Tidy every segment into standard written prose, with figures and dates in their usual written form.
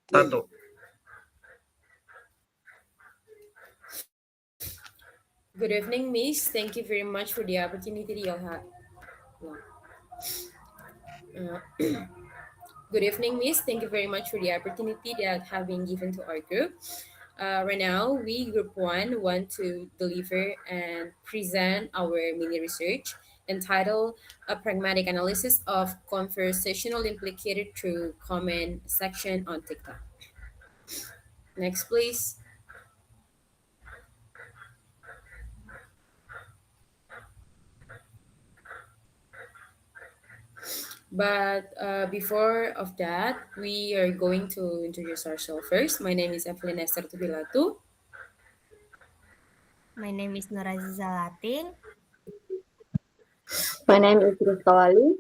Satu. Good evening, Miss. Thank you very much for the opportunity you'll have. Uh, Good evening, Miss. Thank you very much for the opportunity that have been given to our group. Right now, we Group 1 want to deliver and present our mini research entitled A Pragmatic Analysis of Conversational Implicated Through Comment Section on TikTok. Next, please. But before of that, we are going to introduce ourselves first. My name is Evelyn Esther Tubilatu. My name is Nuraziza Lating. My name is Rizkawali.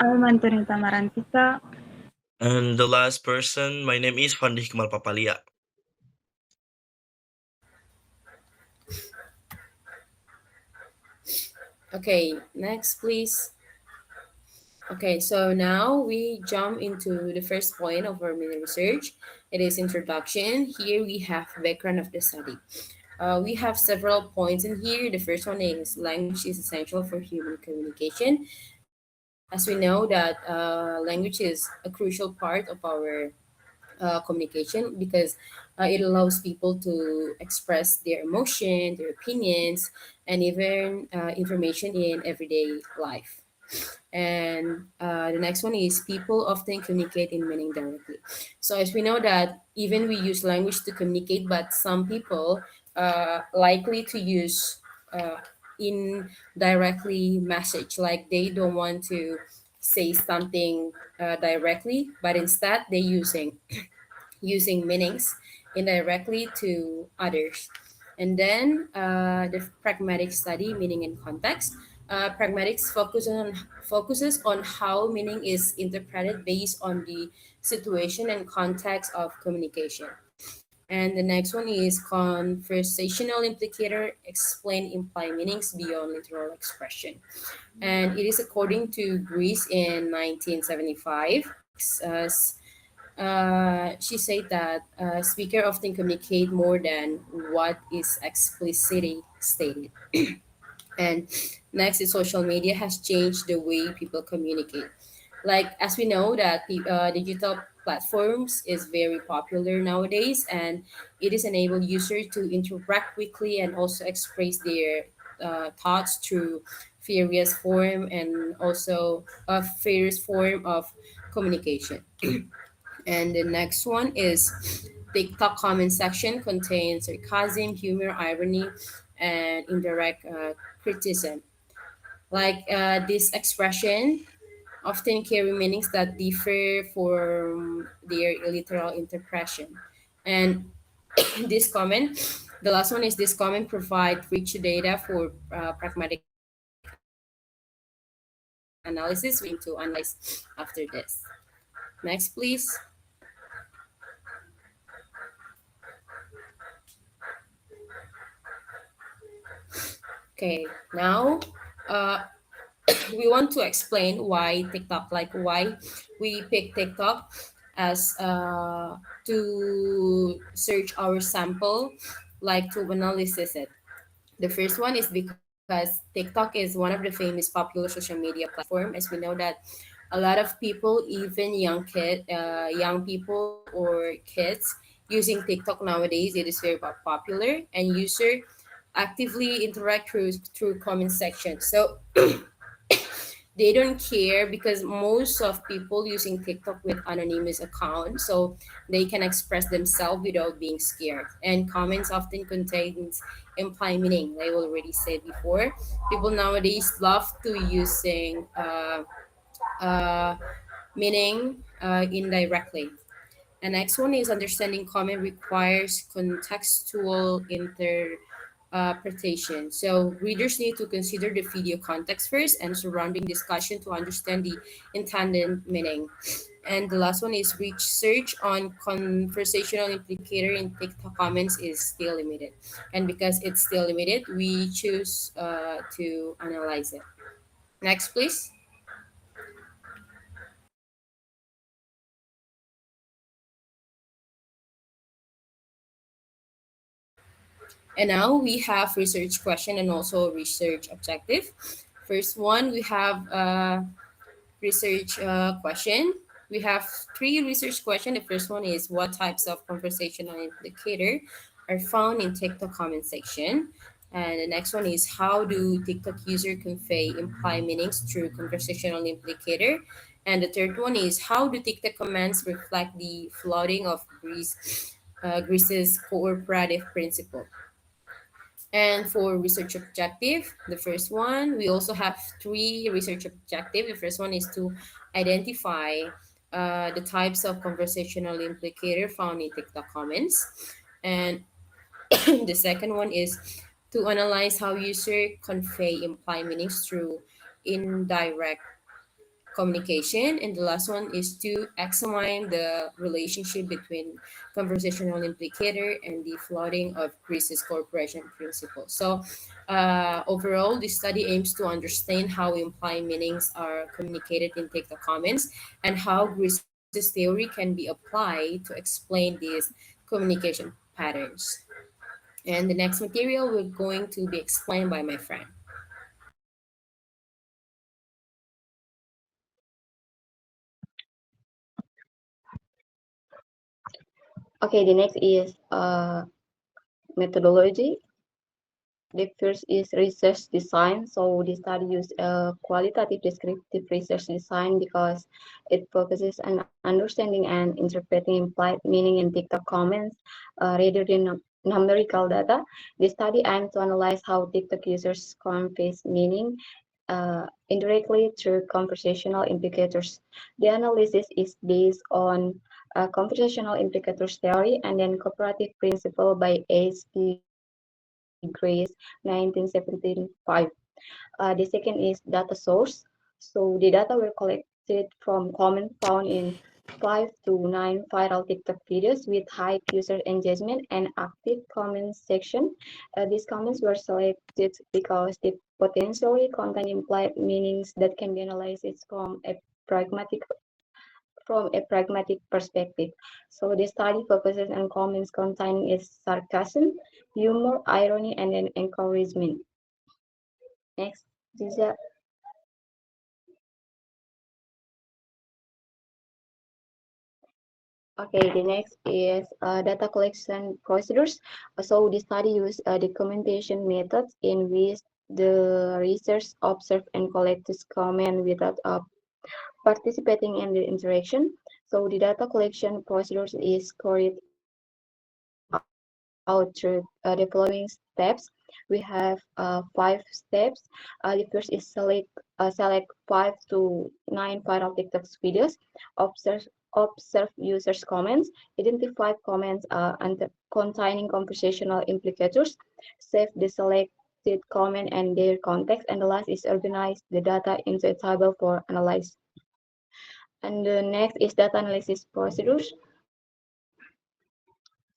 I'm Antonita Marantika. And the last person, my name is Fandi Hikmal Papalia. Okay, next, please. Okay, so now we jump into the first point of our mini research. It is introduction. Here we have background of the study. We have several points in here. The first one is language is essential for human communication. As we know that language is a crucial part of our communication because it allows people to express their emotion, their opinions, and even information in everyday life. And the next one is people often communicate in meaning directly. So as we know that even we use language to communicate, but some people likely to use indirectly message, like they don't want to say something directly, but instead they using meanings indirectly to others. And then the pragmatic study, meaning in context. Pragmatics focuses on how meaning is interpreted based on the situation and context of communication. And the next one is conversational implicator, explain implied meanings beyond literal expression. And it is according to Greece in 1975. She said that speaker often communicate more than what is explicitly stated. And next is social media has changed the way people communicate. Like as we know that the digital platforms is very popular nowadays, and it is enable users to interact quickly and also express their thoughts through various form of communication. And the next one is TikTok comment section contains sarcasm, humor, irony, and indirect criticism. Like this expression often carry meanings that differ from their literal interpretation. And this comment, the last one is this comment provide rich data for pragmatic analysis. We are going to analyze after this. Next, please. Okay, now uh, we want to explain why TikTok, like why we pick TikTok as to search our sample, like to analysis it. The first one is because TikTok is one of the famous popular social media platform. As we know that a lot of people, even young people or kids, using TikTok nowadays. It is very popular, and user actively interact through comment section. So they don't care because most of people using TikTok with anonymous account, so they can express themselves without being scared. And comments often contains implied meaning, like I already said before. People nowadays love to using uh, meaning indirectly. The next one is understanding comment requires contextual interpretation. So readers need to consider the video context first and surrounding discussion to understand the intended meaning. And the last one is research on conversational implicator in TikTok comments is still limited. And because it's still limited, we choose to analyze it. Next, please. And now we have research question and also research objective. First one, we have research question. We have three research questions. The first one is what types of conversational implicator are found in TikTok comment section. And the next one is how do TikTok user convey implied meanings through conversational implicator. And the third one is how do TikTok comments reflect the flooding of Greece's cooperative principle. And for research objective, the first one, we also have three research objective. The first one is to identify the types of conversational implicator found in TikTok comments. And the second one is to analyze how user convey implied meanings through indirect communication. And the last one is to examine the relationship between conversational implicator and the flooding of Greece's corporation principle. So overall, this study aims to understand how implied meanings are communicated in TikTok comments and how Greece's theory can be applied to explain these communication patterns. And the next material we're going to be explained by my friend. Okay, the next is methodology. The first is research design. So the study used a qualitative descriptive research design because it focuses on understanding and interpreting implied meaning in TikTok comments rather than numerical data. The study aimed to analyze how TikTok users convey meaning indirectly through conversational implicators. The analysis is based on conversational implicators theory and then cooperative principle by H.P. Grace, 1975. The second is data source. So the data were collected from comments found in 5 to 9 viral TikTok videos with high user engagement and active comments section. These comments were selected because they potentially contain implied meanings that can be analyzed pragmatic from a pragmatic perspective. So the study focuses on comments containing is sarcasm, humor, irony, and then encouragement. Next, Giza. Okay, the next is data collection procedures. So the study used documentation methods in which the research observe and collect this comment without participating in the interaction. So the data collection procedures is carried out through the following steps. We have 5 steps. The first is select 5 to 9 viral TikTok videos, observe users' comments, identify comments containing conversational implicators, save the selected comment and their context, and the last is organize the data into a table for analysis. And the next is data analysis procedures.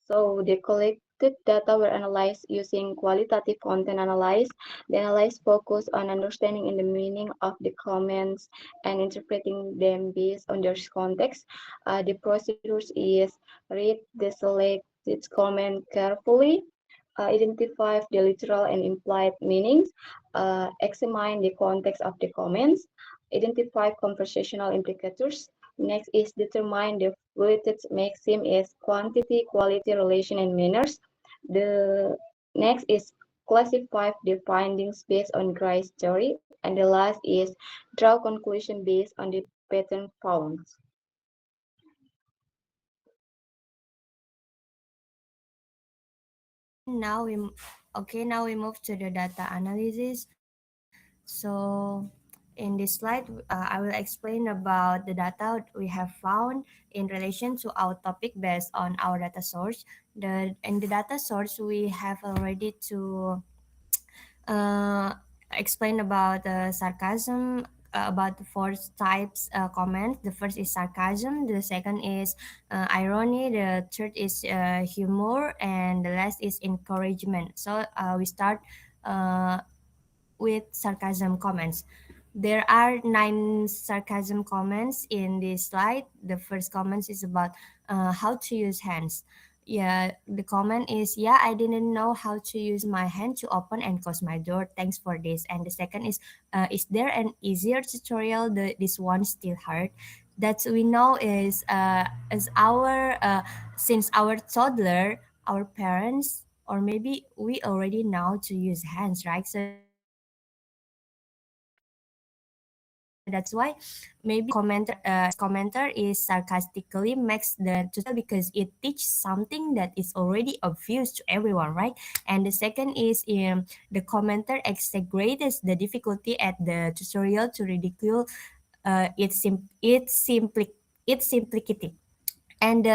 So the collected data were analyzed using qualitative content analysis. The analysis focused on understanding in the meaning of the comments and interpreting them based on their context. The procedures is read the selected comment carefully, identify the literal and implied meanings, examine the context of the comments, identify conversational implicators. Next is determine the weighted maxim is quantity, quality, relation, and manners. The next is classify the findings based on Grice theory, and the last is draw conclusion based on the pattern found. Now we now we move to the data analysis. So in this slide, I will explain about the data we have found in relation to our topic based on our data source. In the data source, we have already to uh, explain about sarcasm, about the four types comments. The first is sarcasm, the second is irony, the third is humor, and the last is encouragement. So we start uh, with sarcasm comments. There are 9 sarcasm comments in this slide. The first comment is about how to use hands. yeah, the comment is, yeah, I didn't know how to use my hand to open and close my door. Thanks for this. And the second is there an easier tutorial? This one still hard. That we know is as our since our toddler, our parents, or maybe we already know to use hands, right? So that's why maybe commenter is sarcastically makes the tutorial because it teaches something that is already obvious to everyone, right? And the second is the commenter exaggerates the difficulty at the tutorial to ridicule its simplicity. And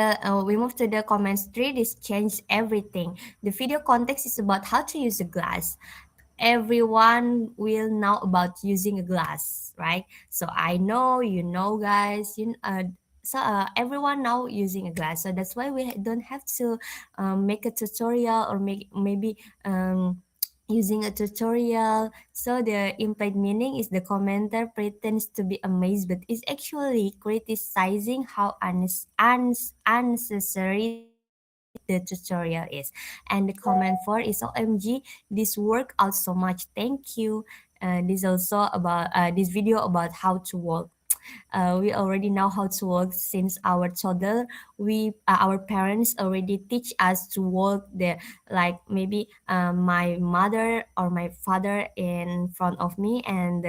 we move to the comments 3. This changed everything. The video context is about how to use a glass. Everyone will know about using a glass, right? So I know, you know, guys, everyone now using a glass. So that's why we don't have to make a tutorial or maybe using a tutorial. So the implied meaning is the commenter pretends to be amazed but is actually criticizing how unnecessary the tutorial is. And the comment 4 is, OMG, this worked out so much, thank you. This also about this video about how to walk. We already know how to walk since our toddler. Our parents already teach us to walk there, like maybe my mother or my father in front of me, and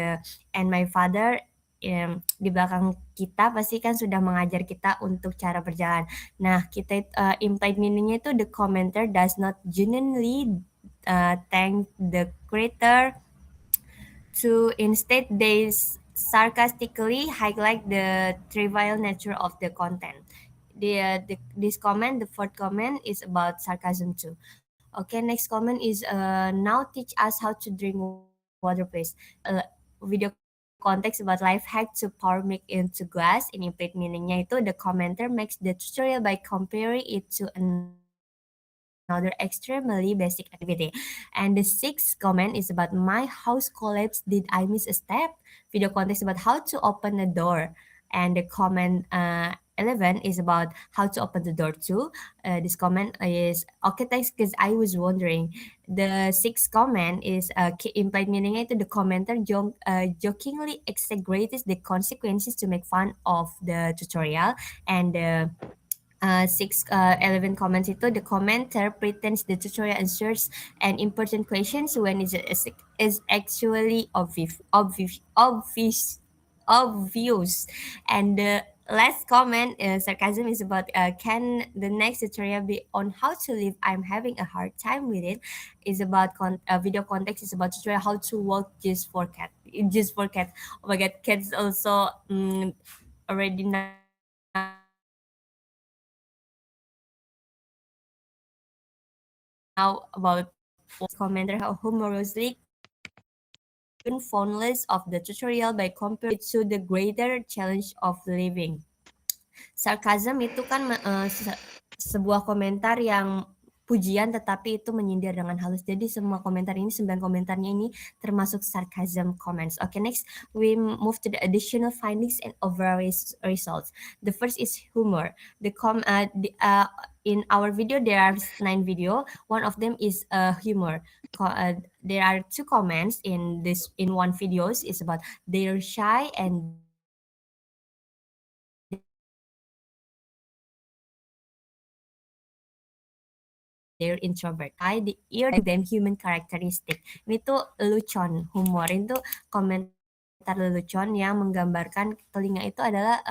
my father di belakang kita pasti kan sudah mengajar kita untuk cara berjalan. Nah, kita implied meaningnya itu the commenter does not genuinely thank the creator to, instead they sarcastically highlight the trivial nature of the content. This comment, the fourth comment, is about sarcasm too. Okay, next comment is now teach us how to drink water, please. Video context about life hack to pour milk into glass. In implied meaningnya itu, the commenter makes the tutorial by comparing it to another extremely basic activity. And the sixth comment is about my house collapsed. Did I miss a step? Video context about how to open a door. And the comment 11 is about how to open the door too. This comment is okay, thanks, because I was wondering. The sixth comment is implied meaningnya itu the commenter jokingly exaggerates the consequences to make fun of the tutorial. And the 11 comments itu, the commenter pretends the tutorial answers an important questions when is actually obvious. And the last comment, sarcasm, is about can the next tutorial be on how to live? I'm having a hard time with it. Is about video context is about tutorial how to walk just for cat. Just for cat. Oh my god, cats also already now about commenter how humorously fondness of the tutorial by comparing it to the greater challenge of living. Sarcasm itu kan sebuah komentar yang pujian tetapi itu menyindir dengan halus. Jadi semua komentar ini, 9 komentarnya ini termasuk sarcasm comments. Okay, next we move to the additional findings and overall results. The first is humor. In our video there are 9 video. One of them is humor. There are 2 comments in one videos. It's about they're shy and they're introvert. The ear than human characteristic. Ini tuh lelucon, humor itu komentar lelucon yang menggambarkan telinga itu adalah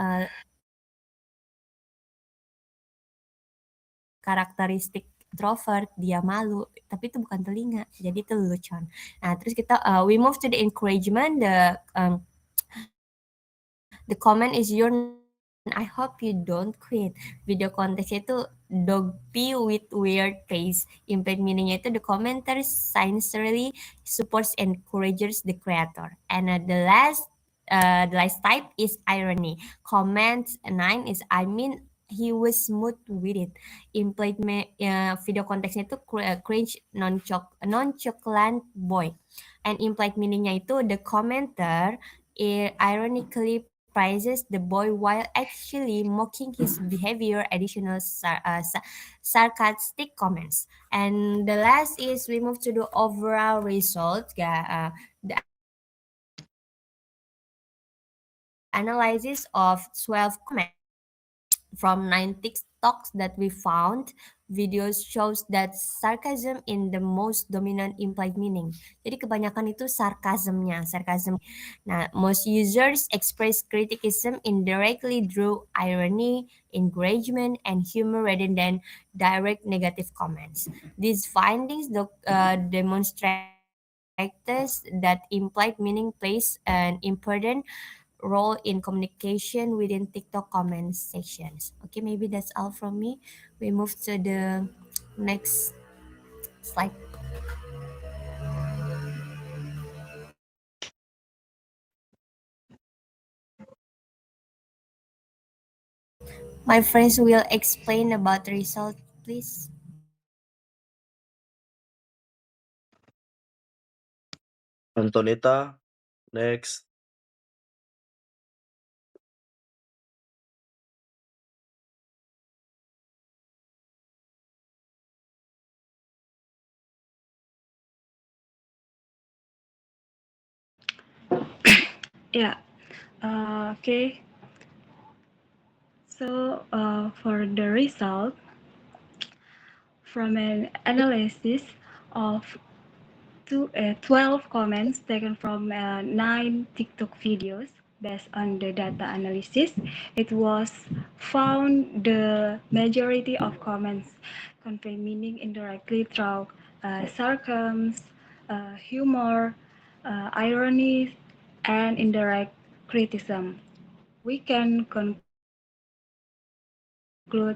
karakteristik introvert, dia malu, tapi itu bukan telinga, jadi itu lelucon. Nah, terus kita we move to the encouragement. The comment is your I hope you don't quit. Video konteks itu dog pee with weird face. Implied meaningnya itu the commenter sincerely supports and encourages the creator. And the last type is irony. Comment 9 is I mean he was smooth with it. Implied video konteksnya itu cringe nonchalant boy. And implied meaningnya itu the commenter ironically praises the boy while actually mocking his behavior, additional sarcastic comments. And the last is we move to the overall result. The analysis of 12 comments from 9 TikToks that we found, videos shows that sarcasm in the most dominant implied meaning. Jadi kebanyakan itu sarcasm. Nah, most users express criticism indirectly through irony, encouragement, and humor rather than direct negative comments. These findings demonstrate that implied meaning plays an important role in communication within TikTok comment sections. Okay, maybe that's all from me. We move to the next slide. My friends will explain about the result, please. Antonita, next. Yeah. Okay. So for the result, from an analysis of 12 comments taken from 9 TikTok videos based on the data analysis, it was found the majority of comments convey meaning indirectly through sarcasm, humor, irony, and indirect criticism. We can conclude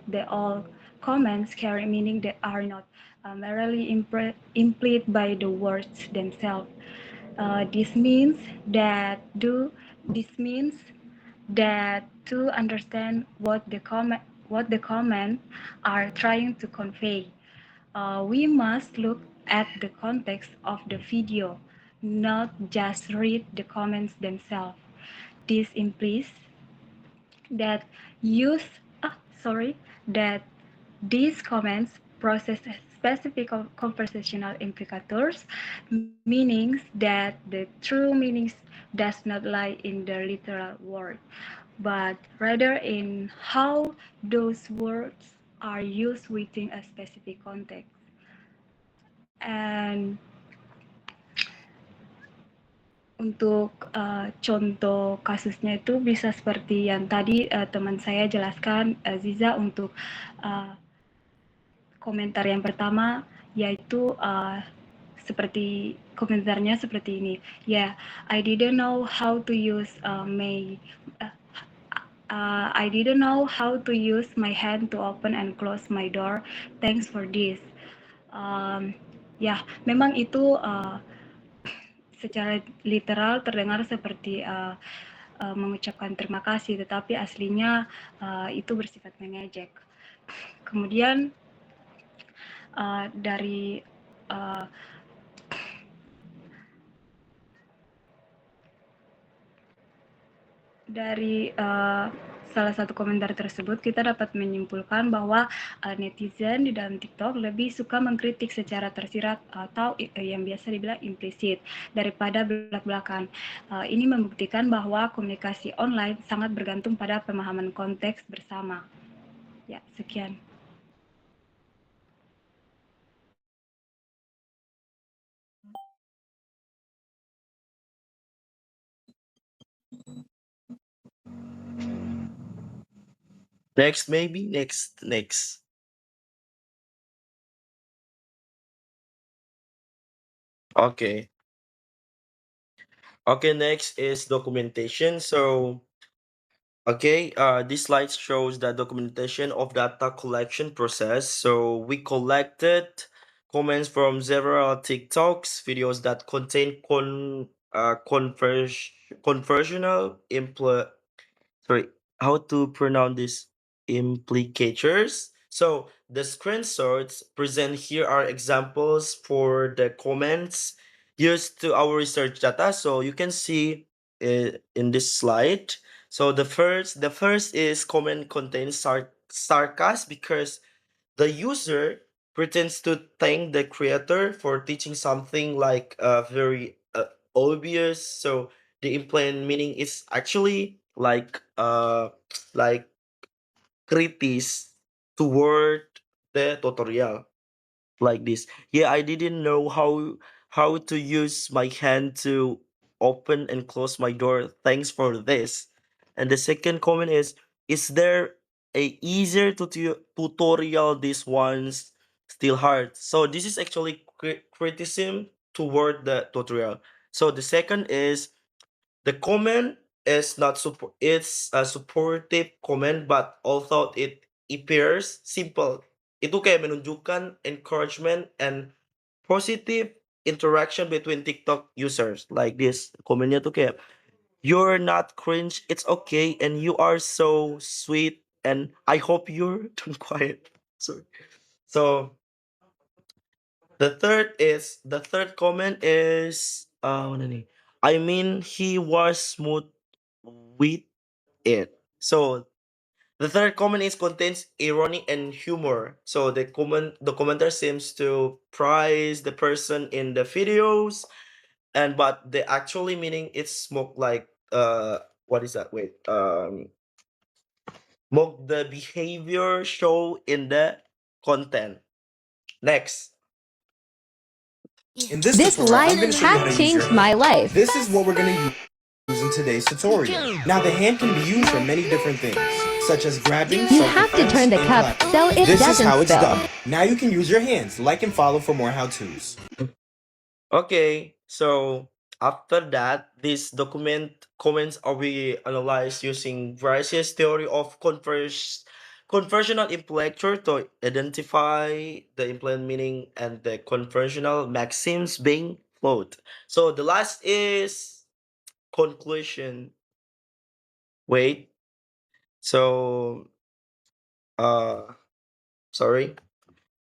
that all comments carry meaning that are not merely implied by the words themselves. This means that to understand what the comment are trying to convey, we must look at the context of the video, not just read the comments themselves. This implies that use sorry that these comments process specific conversational implicators, meanings that the true meanings does not lie in the literal word, but rather in how those words are used within a specific context. And untuk contoh kasusnya itu bisa seperti yang tadi teman saya jelaskan, Ziza, untuk komentar yang pertama, yaitu seperti komentarnya seperti ini. Yeah, I didn't know how to use I didn't know how to use my hand to open and close my door. Thanks for this. Ya, memang itu secara literal terdengar seperti mengucapkan terima kasih, tetapi aslinya itu bersifat mengejek. Kemudian dari salah satu komentar tersebut kita dapat menyimpulkan bahwa netizen di dalam TikTok lebih suka mengkritik secara tersirat atau yang biasa dibilang implisit daripada belak-belakan. Ini membuktikan bahwa komunikasi online sangat bergantung pada pemahaman konteks bersama. Ya, sekian. Next, maybe? Next. Okay. Okay, next is documentation. So, okay, this slide shows the documentation of data collection process. So we collected comments from several TikToks, videos that contain conversional sorry, how to pronounce this, implicators. So the screenshots present here are examples for the comments used to our research data. So you can see in this slide So the first is comment contains sarcasm because the user pretends to thank the creator for teaching something like very obvious. So the implied meaning is actually like critics toward the tutorial like this. Yeah, I didn't know how to use my hand to open and close my door. Thanks for this. And the second comment is there a easier tutorial? This one's still hard. So this is actually criticism toward the tutorial. So the second is the comment is not support. It's a supportive comment, but although it appears simple, itu kayak menunjukkan encouragement and positive interaction between TikTok users. Like this, komennya tuh kayak you're not cringe, it's okay, and you are so sweet, and I hope you're don't quiet. Sorry. So the third comment is ano ni? I mean he was smooth with it. So the third comment is contains irony and humor. So the commenter seems to praise the person in the videos, and but the actually meaning it's smoke like what is that? Wait, mock the behavior show in the content. Next. In this tutorial, I'm going to show you how to use your hand. This is what we're going to use in today's tutorial. Now, the hand can be used for many different things, such as grabbing, You have to self-defense, turn the and cup clapping. so it This is doesn't how it's spill. done. Now you can use your hands. Like and follow for more how-tos. Okay, so after that, this document comments are we analyzed using various theory of conversional intellecture to identify the implant meaning and the conversional maxims being flowed. So the last is conclusion. Wait, so uh sorry.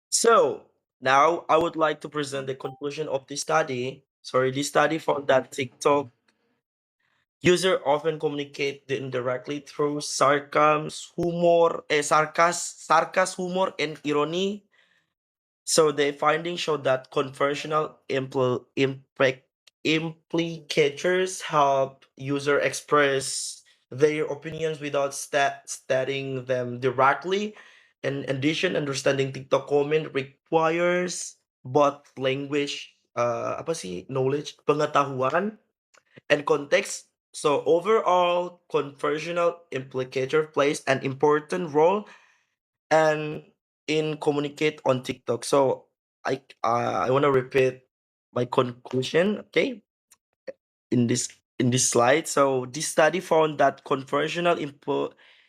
So now I would like to present the conclusion of this study. Sorry, this study found that TikTok user often communicate indirectly through sarcasm, humor, and irony. So the findings show that conversational implicators help user express their opinions without stating them directly. In addition, understanding TikTok comment requires both language, apa sih, knowledge, pengetahuan, and context. So overall, conversational implicator plays an important role and in communicate on TikTok. So I want to repeat my conclusion. Okay, in this slide. So this study found that conversational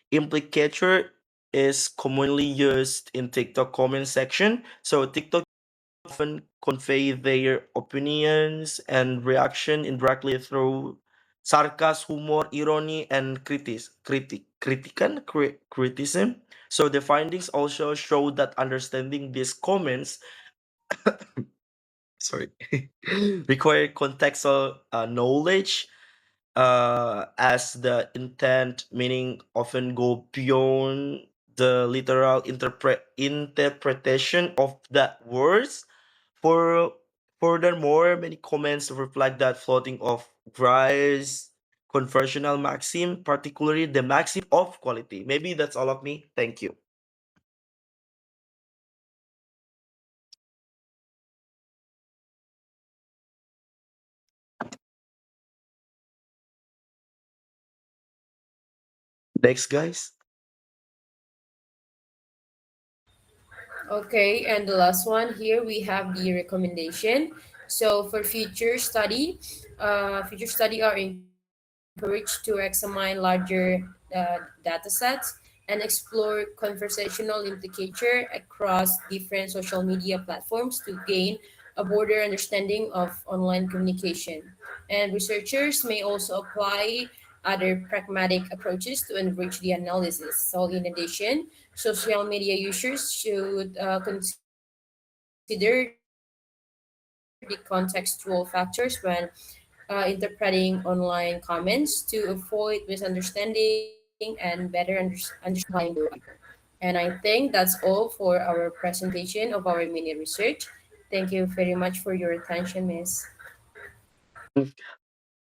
implicator is commonly used in TikTok comment section. So TikTok often convey their opinions and reaction indirectly through sarcasm, humor, irony, and criticism. So the findings also show that understanding these comments, sorry, require contextual knowledge, as the intent meaning often go beyond the literal interpretation of the words. For furthermore, many comments reflect that floating of Grice conversational maxim, particularly the maxim of quality. Maybe that's all of me. Thank you. Next, guys. Okay, and the last one here we have the recommendation. So for future study are encouraged to examine larger data sets and explore conversational implicature across different social media platforms to gain a broader understanding of online communication. And researchers may also apply other pragmatic approaches to enrich the analysis. So in addition, social media users should consider the contextual factors when choosing the interpreting online comments to avoid misunderstanding and better understanding the audio. And I think that's all for our presentation of our mini research. Thank you very much for your attention, Miss.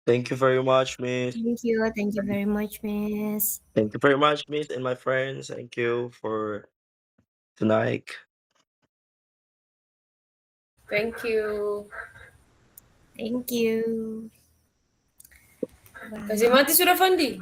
Thank you very much, Miss. Thank you. Thank you very much, Miss. Thank you very much, Miss, and my friends. Thank you for tonight. Thank you. Thank you. Kasih Bye. mati sudah Fandi.